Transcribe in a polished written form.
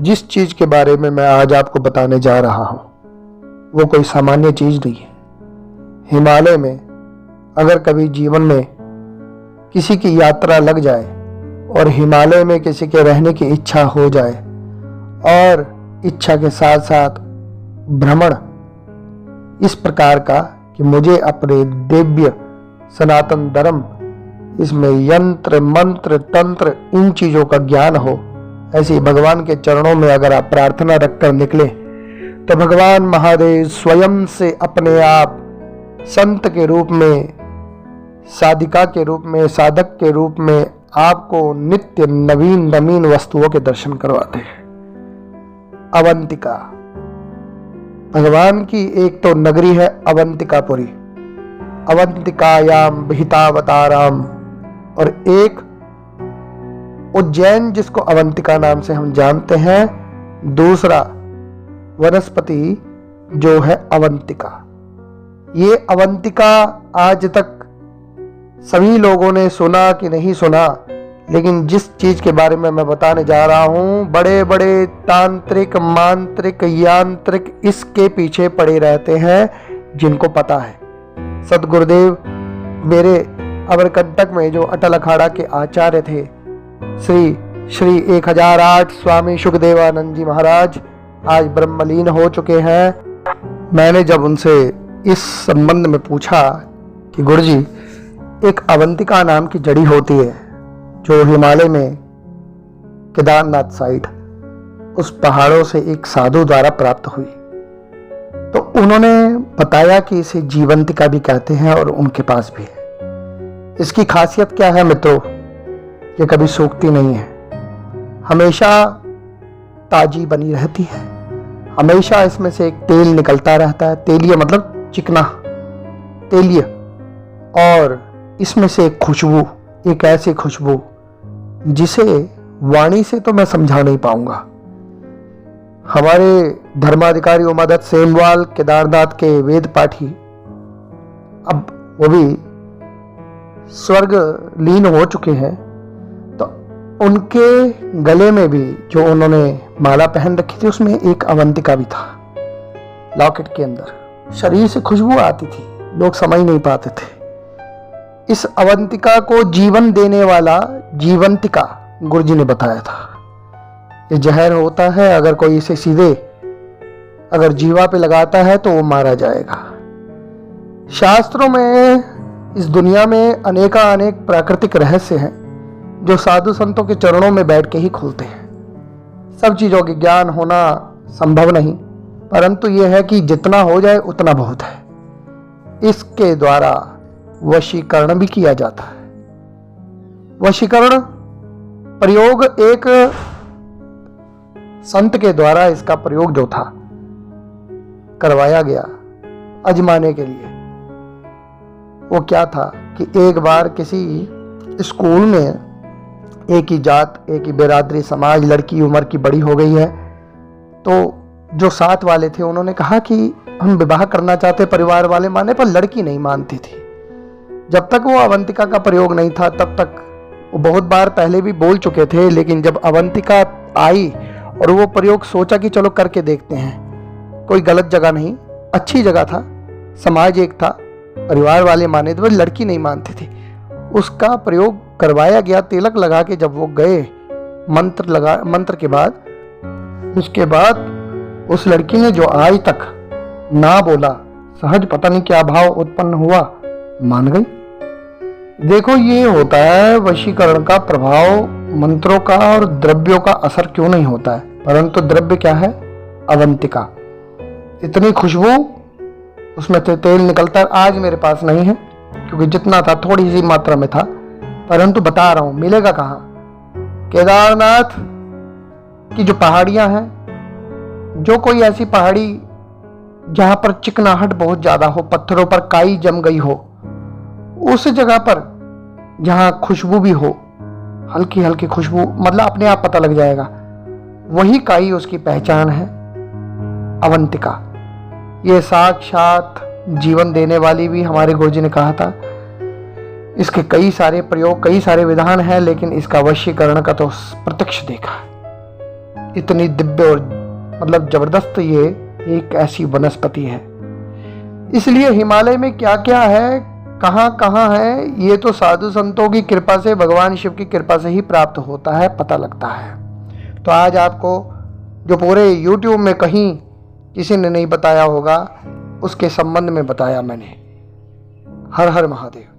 जिस चीज के बारे में मैं आज आपको बताने जा रहा हूं वो कोई सामान्य चीज नहीं है। हिमालय में अगर कभी जीवन में किसी की यात्रा लग जाए और हिमालय में किसी के रहने की इच्छा हो जाए और इच्छा के साथ साथ भ्रमण इस प्रकार का कि मुझे अपने दिव्य सनातन धर्म, इसमें यंत्र मंत्र तंत्र इन चीजों का ज्ञान हो, ऐसे भगवान के चरणों में अगर आप प्रार्थना रखकर निकले तो भगवान महादेव स्वयं से अपने आप संत के रूप में, साधिका के रूप में, साधक के रूप में आपको नित्य नवीन नवीन वस्तुओं के दर्शन करवाते हैं। अवंतिका भगवान की एक तो नगरी है अवंतिकापुरी, अवंतिकायाम विहितावताराम, और एक उज्जैन जिसको अवंतिका नाम से हम जानते हैं, दूसरा वनस्पति जो है अवंतिका। ये अवंतिका आज तक सभी लोगों ने सुना कि नहीं सुना, लेकिन जिस चीज के बारे में मैं बताने जा रहा हूं, बड़े बड़े तांत्रिक मांत्रिक यांत्रिक इसके पीछे पड़े रहते हैं जिनको पता है। सतगुरुदेव मेरे अमरकंटक में जो अटल अखाड़ा के आचार्य थे श्री 1008 स्वामी सुखदेवानंद जी महाराज आज ब्रह्मलीन हो चुके हैं। मैंने जब उनसे इस संबंध में पूछा कि गुरुजी, एक अवंतिका नाम की जड़ी होती है जो हिमालय में केदारनाथ साइड उस पहाड़ों से एक साधु द्वारा प्राप्त हुई, तो उन्होंने बताया कि इसे जीवंतिका भी कहते हैं और उनके पास भी है। इसकी खासियत क्या है मित्रों? ये कभी सूखती नहीं है, हमेशा ताजी बनी रहती है, हमेशा इसमें से एक तेल निकलता रहता है। तेलीय मतलब चिकना तेलीय, और इसमें से एक खुशबू, एक ऐसी खुशबू जिसे वाणी से तो मैं समझा नहीं पाऊंगा। हमारे धर्माधिकारी उमादत्त सेमवाल केदारनाथ के वेद पाठी, अब वो भी स्वर्ग लीन हो चुके हैं, तो उनके गले में भी जो उन्होंने माला पहन रखी थी उसमें एक अवंतिका भी था लॉकेट के अंदर। शरीर से खुशबू आती थी, लोग समझ नहीं पाते थे। इस अवंतिका को जीवन देने वाला जीवंतिका गुरुजी ने बताया था। ये जहर होता है, अगर कोई इसे सीधे अगर जीवा पे लगाता है तो वो मारा जाएगा। शास्त्रों में इस दुनिया में अनेक प्राकृतिक रहस्य हैं जो साधु संतों के चरणों में बैठ के ही खुलते हैं। सब चीजों के ज्ञान होना संभव नहीं, परंतु यह है कि जितना हो जाए उतना बहुत है। इसके द्वारा वशीकरण भी किया जाता है। वशीकरण प्रयोग एक संत के द्वारा इसका प्रयोग जो था करवाया गया अजमाने के लिए। वो क्या था कि एक बार किसी स्कूल में एक ही जात, एक ही बिरादरी समाज, लड़की उम्र की बड़ी हो गई है, तो जो साथ वाले थे उन्होंने कहा कि हम विवाह करना चाहते, परिवार वाले माने पर लड़की नहीं मानती थी। जब तक वो अवंतिका का प्रयोग नहीं था तब तक वो बहुत बार पहले भी बोल चुके थे, लेकिन जब अवंतिका आई और वो प्रयोग सोचा कि चलो करके देखते हैं, कोई गलत जगह नहीं, अच्छी जगह था, समाज एक था, परिवार वाले माने थे, लड़की नहीं मानती थी। उसका प्रयोग करवाया गया। तिलक लगा के जब वो गए, मंत्र के बाद, उसके बाद उस लड़की ने जो आज तक ना बोला, सहज पता नहीं क्या भाव उत्पन्न हुआ, मान गई। देखो ये होता है वशीकरण का प्रभाव, मंत्रों का और द्रव्यों का असर क्यों नहीं होता है, परंतु द्रव्य क्या है? अवंतिका। इतनी खुशबू उसमें तेल निकलता है, आज मेरे पास नहीं है क्योंकि जितना था थोड़ी सी मात्रा में था, परंतु बता रहा हूं मिलेगा कहां? केदारनाथ की जो पहाड़ियां हैं, जो कोई ऐसी पहाड़ी जहां पर चिकनाहट बहुत ज्यादा हो, पत्थरों पर काई जम गई हो, उस जगह पर जहां खुशबू भी हो, हल्की हल्की खुशबू, मतलब अपने आप पता लग जाएगा, वही काई उसकी पहचान है, अवंतिका। ये साक्षात जीवन देने वाली भी हमारे गुरुजी ने कहा था। इसके कई सारे प्रयोग, कई सारे विधान हैं, लेकिन इसका वशीकरण का तो प्रत्यक्ष देखा है। इतनी दिव्य और मतलब जबरदस्त ये एक ऐसी वनस्पति है। इसलिए हिमालय में क्या क्या है, कहाँ कहाँ है, ये तो साधु संतों की कृपा से, भगवान शिव की कृपा से ही प्राप्त होता है, पता लगता है। तो आज आपको जो पूरे YouTube में कहीं किसी ने नहीं बताया होगा, उसके संबंध में बताया मैंने। हर हर महादेव।